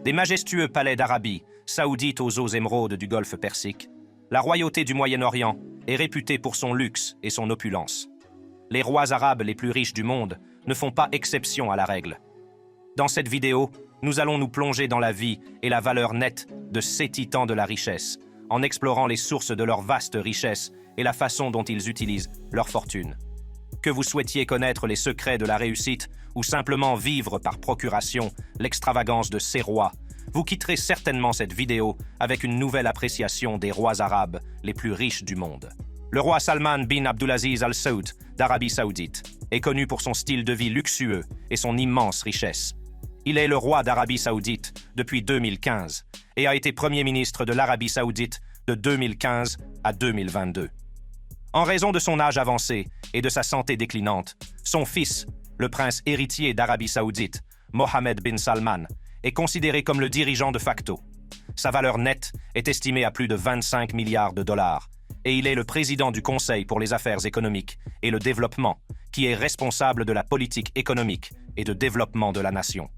Des majestueux palais d'Arabie saoudite aux eaux émeraudes du golfe Persique, la royauté du Moyen-Orient est réputée pour son luxe et son opulence. Les rois arabes les plus riches du monde ne font pas exception à la règle. Dans cette vidéo, nous allons nous plonger dans la vie et la valeur nette de ces titans de la richesse, en explorant les sources de leur vaste richesse et la façon dont ils utilisent leur fortune. Que vous souhaitiez connaître les secrets de la réussite ou simplement vivre par procuration l'extravagance de ces rois, vous quitterez certainement cette vidéo avec une nouvelle appréciation des rois arabes les plus riches du monde. Le roi Salman bin Abdulaziz Al Saoud d'Arabie Saoudite est connu pour son style de vie luxueux et son immense richesse. Il est le roi d'Arabie Saoudite depuis 2015 et a été Premier ministre de l'Arabie Saoudite de 2015 à 2022. En raison de son âge avancé et de sa santé déclinante, son fils, le prince héritier d'Arabie Saoudite, Mohammed bin Salman, est considéré comme le dirigeant de facto. Sa valeur nette est estimée à plus de 25 milliards de dollars et il est le président du Conseil pour les affaires économiques et le développement, qui est responsable de la politique économique et de développement de la nation.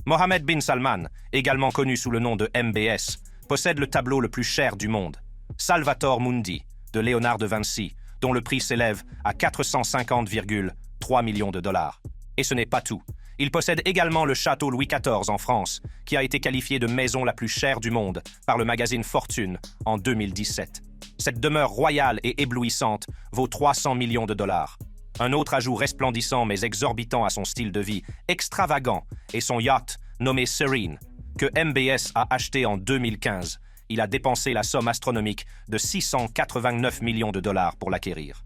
Mohammed bin Salman, également connu sous le nom de MBS, possède le tableau le plus cher du monde, Salvator Mundi, de Léonard de Vinci, dont le prix s'élève à 450,3 millions de dollars. Et ce n'est pas tout. Il possède également le château Louis XIV en France, qui a été qualifié de maison la plus chère du monde par le magazine Fortune en 2017. Cette demeure royale et éblouissante vaut 300 millions de dollars. Un autre ajout resplendissant mais exorbitant à son style de vie extravagant est son yacht nommé Serene, que MBS a acheté en 2015. Il a dépensé la somme astronomique de 689 millions de dollars pour l'acquérir.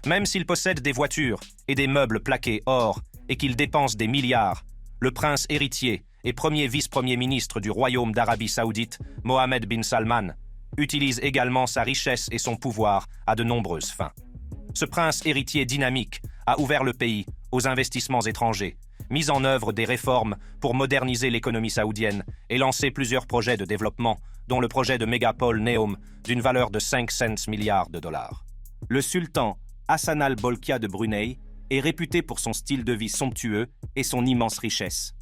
Même s'il possède des voitures et des meubles plaqués or et qu'il dépense des milliards, le prince héritier et premier vice-premier ministre du Royaume d'Arabie Saoudite, Mohammed bin Salman, utilise également sa richesse et son pouvoir à de nombreuses fins. Ce prince héritier dynamique a ouvert le pays aux investissements étrangers, mis en œuvre des réformes pour moderniser l'économie saoudienne et lancé plusieurs projets de développement, dont le projet de mégapole Neom d'une valeur de 500 milliards de dollars. Le sultan Hassan al-Bolkiah de Brunei est réputé pour son style de vie somptueux et son immense richesse.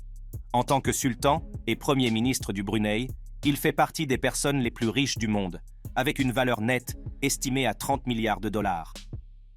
En tant que sultan et premier ministre du Brunei, il fait partie des personnes les plus riches du monde, avec une valeur nette estimée à 30 milliards de dollars.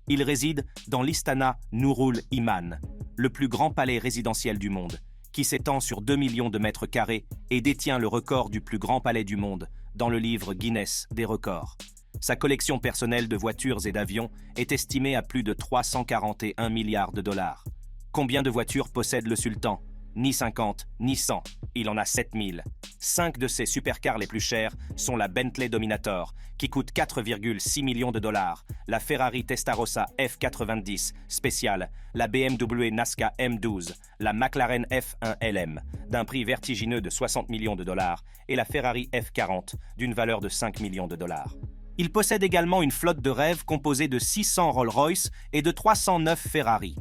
Il réside dans l'Istana Nurul Iman, le plus grand palais résidentiel du monde, qui s'étend sur 2 millions de mètres carrés et détient le record du plus grand palais du monde dans le livre Guinness des records. Sa collection personnelle de voitures et d'avions est estimée à plus de 341 milliards de dollars. Combien de voitures possède le sultan ? Ni 50, ni 100. Il en a 7000. 5 de ses supercars les plus chers sont la Bentley Dominator, qui coûte 4,6 millions de dollars, la Ferrari Testarossa F90 spéciale, la BMW Nazca M12, la McLaren F1 LM, d'un prix vertigineux de 60 millions de dollars, et la Ferrari F40, d'une valeur de 5 millions de dollars. Il possède également une flotte de rêve composée de 600 Rolls-Royce et de 309 Ferrari.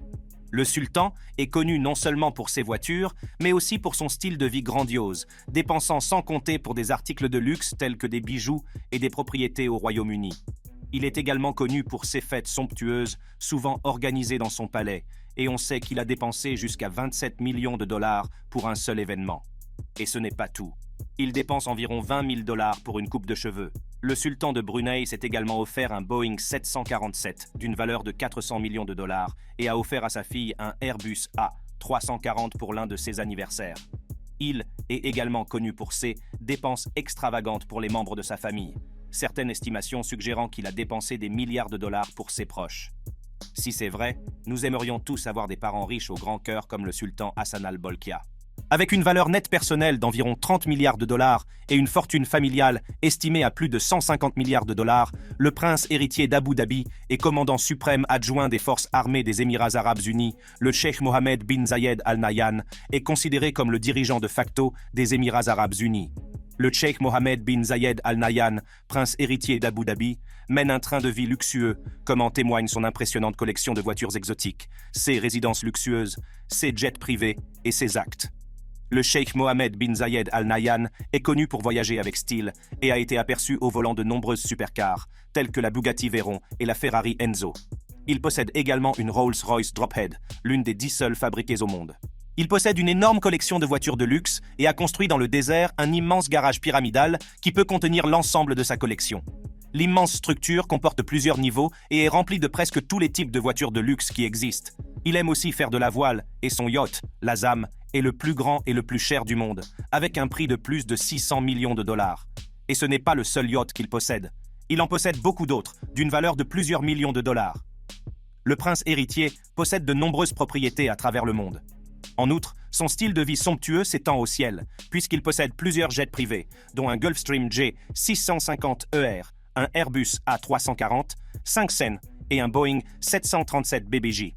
Le sultan est connu non seulement pour ses voitures, mais aussi pour son style de vie grandiose, dépensant sans compter pour des articles de luxe tels que des bijoux et des propriétés au Royaume-Uni. Il est également connu pour ses fêtes somptueuses, souvent organisées dans son palais, et on sait qu'il a dépensé jusqu'à 27 millions de dollars pour un seul événement. Et ce n'est pas tout. Il dépense environ 20 000 dollars pour une coupe de cheveux. Le sultan de Brunei s'est également offert un Boeing 747 d'une valeur de 400 millions de dollars et a offert à sa fille un Airbus A340 pour l'un de ses anniversaires. Il est également connu pour ses dépenses extravagantes pour les membres de sa famille, certaines estimations suggérant qu'il a dépensé des milliards de dollars pour ses proches. Si c'est vrai, nous aimerions tous avoir des parents riches au grand cœur comme le sultan Hassan al-Bolkiah. Avec une valeur nette personnelle d'environ 30 milliards de dollars et une fortune familiale estimée à plus de 150 milliards de dollars, le prince héritier d'Abu Dhabi et commandant suprême adjoint des forces armées des Émirats arabes unis, le cheikh Mohammed bin Zayed Al Nahyan, est considéré comme le dirigeant de facto des Émirats arabes unis. Le cheikh Mohammed bin Zayed Al Nahyan, prince héritier d'Abu Dhabi, mène un train de vie luxueux, comme en témoigne son impressionnante collection de voitures exotiques, ses résidences luxueuses, ses jets privés et ses actes. Le cheikh Mohammed bin Zayed Al Nahyan est connu pour voyager avec style et a été aperçu au volant de nombreuses supercars, telles que la Bugatti Veyron et la Ferrari Enzo. Il possède également une Rolls-Royce Drophead, l'une des 10 seules fabriquées au monde. Il possède une énorme collection de voitures de luxe et a construit dans le désert un immense garage pyramidal qui peut contenir l'ensemble de sa collection. L'immense structure comporte plusieurs niveaux et est remplie de presque tous les types de voitures de luxe qui existent. Il aime aussi faire de la voile et son yacht, la ZAM, est le plus grand et le plus cher du monde, avec un prix de plus de 600 millions de dollars. Et ce n'est pas le seul yacht qu'il possède. Il en possède beaucoup d'autres, d'une valeur de plusieurs millions de dollars. Le prince héritier possède de nombreuses propriétés à travers le monde. En outre, son style de vie somptueux s'étend au ciel, puisqu'il possède plusieurs jets privés, dont un Gulfstream G650ER, un Airbus A340, 5 scènes et un Boeing 737 BBJ.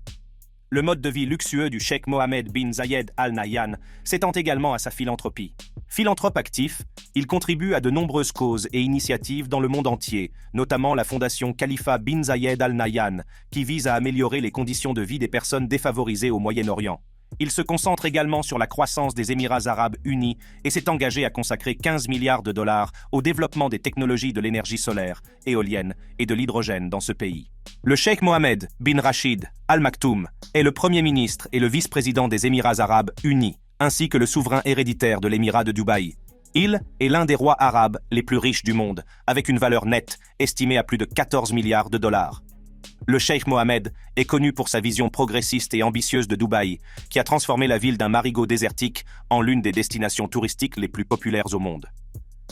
Le mode de vie luxueux du cheikh Mohammed bin Zayed Al Nahyan s'étend également à sa philanthropie. Philanthrope actif, il contribue à de nombreuses causes et initiatives dans le monde entier, notamment la fondation Khalifa bin Zayed Al Nahyan, qui vise à améliorer les conditions de vie des personnes défavorisées au Moyen-Orient. Il se concentre également sur la croissance des Émirats arabes unis et s'est engagé à consacrer 15 milliards de dollars au développement des technologies de l'énergie solaire, éolienne et de l'hydrogène dans ce pays. Le cheikh Mohammed bin Rachid Al Maktoum est le premier ministre et le vice-président des Émirats arabes unis, ainsi que le souverain héréditaire de l'Émirat de Dubaï. Il est l'un des rois arabes les plus riches du monde, avec une valeur nette estimée à plus de 14 milliards de dollars. Le cheikh Mohammed est connu pour sa vision progressiste et ambitieuse de Dubaï, qui a transformé la ville d'un marigot désertique en l'une des destinations touristiques les plus populaires au monde.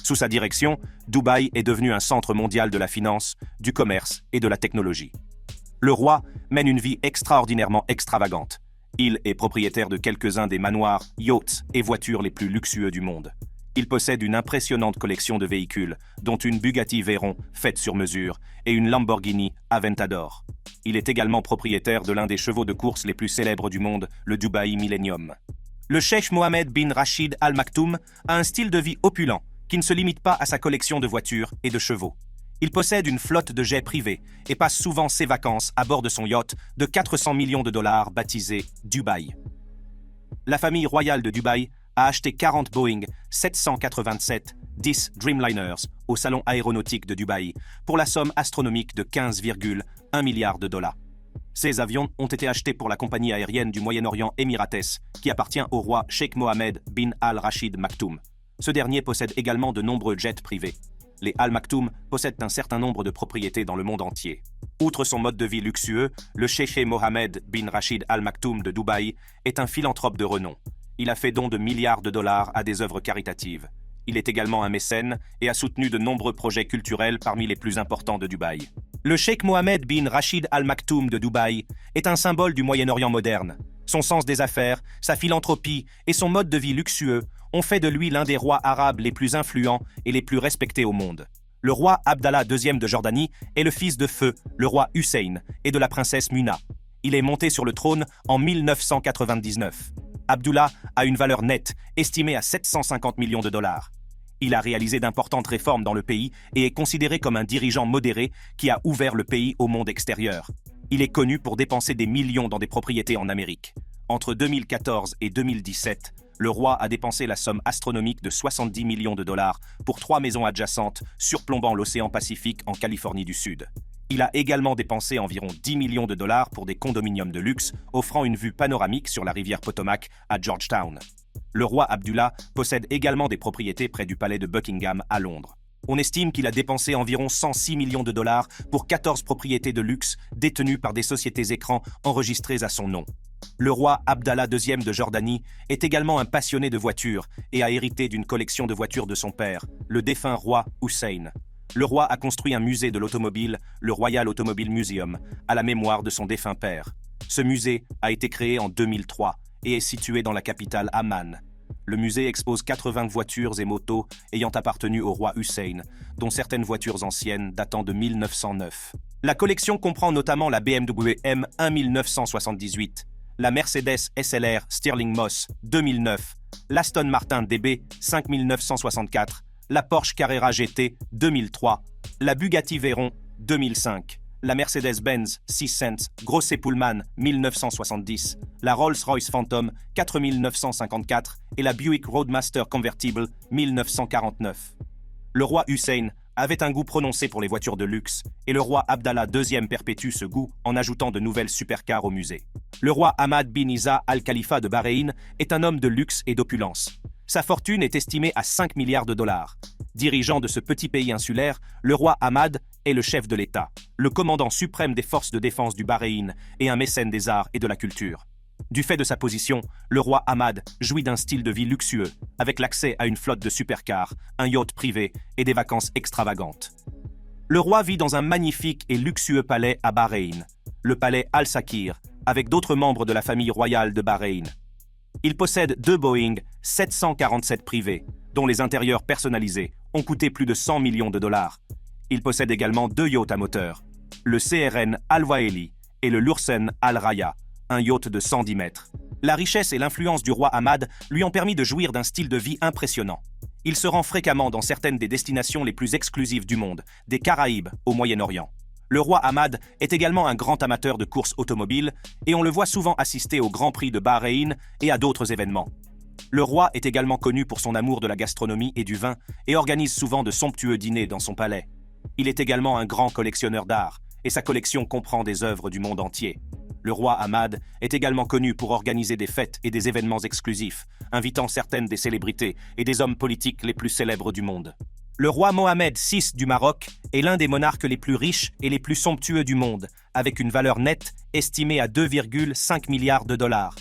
Sous sa direction, Dubaï est devenu un centre mondial de la finance, du commerce et de la technologie. Le roi mène une vie extraordinairement extravagante. Il est propriétaire de quelques-uns des manoirs, yachts et voitures les plus luxueux du monde. Il possède une impressionnante collection de véhicules, dont une Bugatti Veyron faite sur mesure et une Lamborghini Aventador. Il est également propriétaire de l'un des chevaux de course les plus célèbres du monde, le Dubaï Millennium. Le cheikh Mohammed bin Rachid Al Maktoum a un style de vie opulent qui ne se limite pas à sa collection de voitures et de chevaux. Il possède une flotte de jets privés et passe souvent ses vacances à bord de son yacht de 400 millions de dollars baptisé Dubaï. La famille royale de Dubaï a acheté 40 Boeing 787-10 Dreamliners au salon aéronautique de Dubaï pour la somme astronomique de 15,1 milliards de dollars. Ces avions ont été achetés pour la compagnie aérienne du Moyen-Orient Emirates, qui appartient au roi Cheikh Mohammed bin Al Rachid Maktoum. Ce dernier possède également de nombreux jets privés. Les Al Maktoum possèdent un certain nombre de propriétés dans le monde entier. Outre son mode de vie luxueux, le cheikh Mohammed bin Rachid Al Maktoum de Dubaï est un philanthrope de renom. Il a fait don de milliards de dollars à des œuvres caritatives. Il est également un mécène et a soutenu de nombreux projets culturels parmi les plus importants de Dubaï. Le cheikh Mohammed bin Rachid Al Maktoum de Dubaï est un symbole du Moyen-Orient moderne. Son sens des affaires, sa philanthropie et son mode de vie luxueux ont fait de lui l'un des rois arabes les plus influents et les plus respectés au monde. Le roi Abdallah II de Jordanie est le fils de feu, le roi Hussein, et de la princesse Muna. Il est monté sur le trône en 1999. Abdullah a une valeur nette estimée à 750 millions de dollars. Il a réalisé d'importantes réformes dans le pays et est considéré comme un dirigeant modéré qui a ouvert le pays au monde extérieur. Il est connu pour dépenser des millions dans des propriétés en Amérique. Entre 2014 et 2017, le roi a dépensé la somme astronomique de 70 millions de dollars pour 3 maisons adjacentes surplombant l'océan Pacifique en Californie du Sud. Il a également dépensé environ 10 millions de dollars pour des condominiums de luxe offrant une vue panoramique sur la rivière Potomac à Georgetown. Le roi Abdullah possède également des propriétés près du palais de Buckingham à Londres. On estime qu'il a dépensé environ 106 millions de dollars pour 14 propriétés de luxe détenues par des sociétés écrans enregistrées à son nom. Le roi Abdallah II de Jordanie est également un passionné de voitures et a hérité d'une collection de voitures de son père, le défunt roi Hussein. Le roi a construit un musée de l'automobile, le Royal Automobile Museum, à la mémoire de son défunt père. Ce musée a été créé en 2003 et est situé dans la capitale Amman. Le musée expose 80 voitures et motos ayant appartenu au roi Hussein, dont certaines voitures anciennes datant de 1909. La collection comprend notamment la BMW M1 1978, la Mercedes SLR Stirling Moss 2009, l'Aston Martin DB 5964, la Porsche Carrera GT 2003, la Bugatti Veyron 2005, la Mercedes-Benz C-Sense Grosset Pullman 1970, la Rolls-Royce Phantom 4954 et la Buick Roadmaster Convertible 1949. Le roi Hussein avait un goût prononcé pour les voitures de luxe, et le roi Abdallah II perpétue ce goût en ajoutant de nouvelles supercars au musée. Le roi Hamad bin Isa al-Khalifa de Bahreïn est un homme de luxe et d'opulence. Sa fortune est estimée à 5 milliards de dollars. Dirigeant de ce petit pays insulaire, le roi Hamad est le chef de l'État, le commandant suprême des forces de défense du Bahreïn et un mécène des arts et de la culture. Du fait de sa position, le roi Hamad jouit d'un style de vie luxueux, avec l'accès à une flotte de supercars, un yacht privé et des vacances extravagantes. Le roi vit dans un magnifique et luxueux palais à Bahreïn, le palais Al-Sakir, avec d'autres membres de la famille royale de Bahreïn. Il possède 2 Boeing 747 privés, dont les intérieurs personnalisés ont coûté plus de 100 millions de dollars. Il possède également 2 yachts à moteur, le CRN Al-Waeli et le Lursen Al-Raya, un yacht de 110 mètres. La richesse et l'influence du roi Hamad lui ont permis de jouir d'un style de vie impressionnant. Il se rend fréquemment dans certaines des destinations les plus exclusives du monde, des Caraïbes au Moyen-Orient. Le roi Hamad est également un grand amateur de courses automobiles et on le voit souvent assister au Grand Prix de Bahreïn et à d'autres événements. Le roi est également connu pour son amour de la gastronomie et du vin et organise souvent de somptueux dîners dans son palais. Il est également un grand collectionneur d'art et sa collection comprend des œuvres du monde entier. Le roi Hamad est également connu pour organiser des fêtes et des événements exclusifs, invitant certaines des célébrités et des hommes politiques les plus célèbres du monde. Le roi Mohamed VI du Maroc est l'un des monarques les plus riches et les plus somptueux du monde, avec une valeur nette estimée à 2,5 milliards de dollars.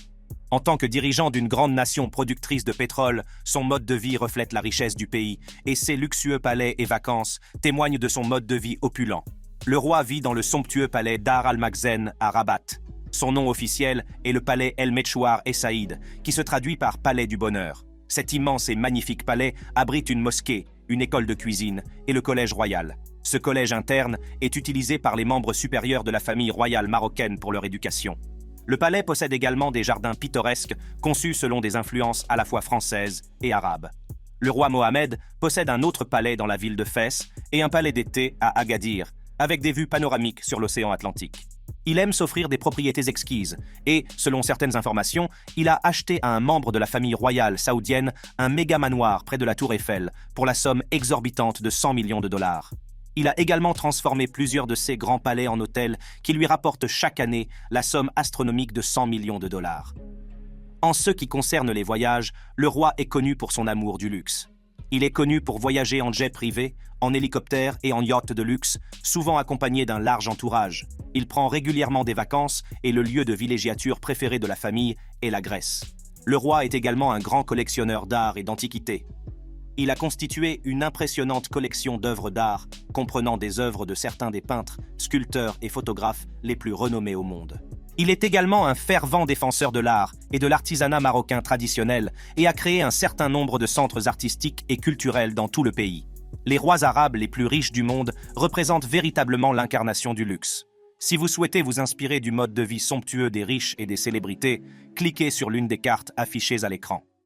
En tant que dirigeant d'une grande nation productrice de pétrole, son mode de vie reflète la richesse du pays et ses luxueux palais et vacances témoignent de son mode de vie opulent. Le roi vit dans le somptueux palais Dar al-Makhzen à Rabat. Son nom officiel est le palais El Mechouar et Saïd, qui se traduit par palais du bonheur. Cet immense et magnifique palais abrite une mosquée, une école de cuisine et le collège royal. Ce collège interne est utilisé par les membres supérieurs de la famille royale marocaine pour leur éducation. Le palais possède également des jardins pittoresques conçus selon des influences à la fois françaises et arabes. Le roi Mohamed possède un autre palais dans la ville de Fès et un palais d'été à Agadir, avec des vues panoramiques sur l'océan Atlantique. Il aime s'offrir des propriétés exquises et, selon certaines informations, il a acheté à un membre de la famille royale saoudienne un méga manoir près de la Tour Eiffel pour la somme exorbitante de 100 millions de dollars. Il a également transformé plusieurs de ses grands palais en hôtels qui lui rapportent chaque année la somme astronomique de 100 millions de dollars. En ce qui concerne les voyages, le roi est connu pour son amour du luxe. Il est connu pour voyager en jet privé, en hélicoptère et en yacht de luxe, souvent accompagné d'un large entourage. Il prend régulièrement des vacances et le lieu de villégiature préféré de la famille est la Grèce. Le roi est également un grand collectionneur d'art et d'antiquités. Il a constitué une impressionnante collection d'œuvres d'art, comprenant des œuvres de certains des peintres, sculpteurs et photographes les plus renommés au monde. Il est également un fervent défenseur de l'art et de l'artisanat marocain traditionnel et a créé un certain nombre de centres artistiques et culturels dans tout le pays. Les rois arabes les plus riches du monde représentent véritablement l'incarnation du luxe. Si vous souhaitez vous inspirer du mode de vie somptueux des riches et des célébrités, cliquez sur l'une des cartes affichées à l'écran.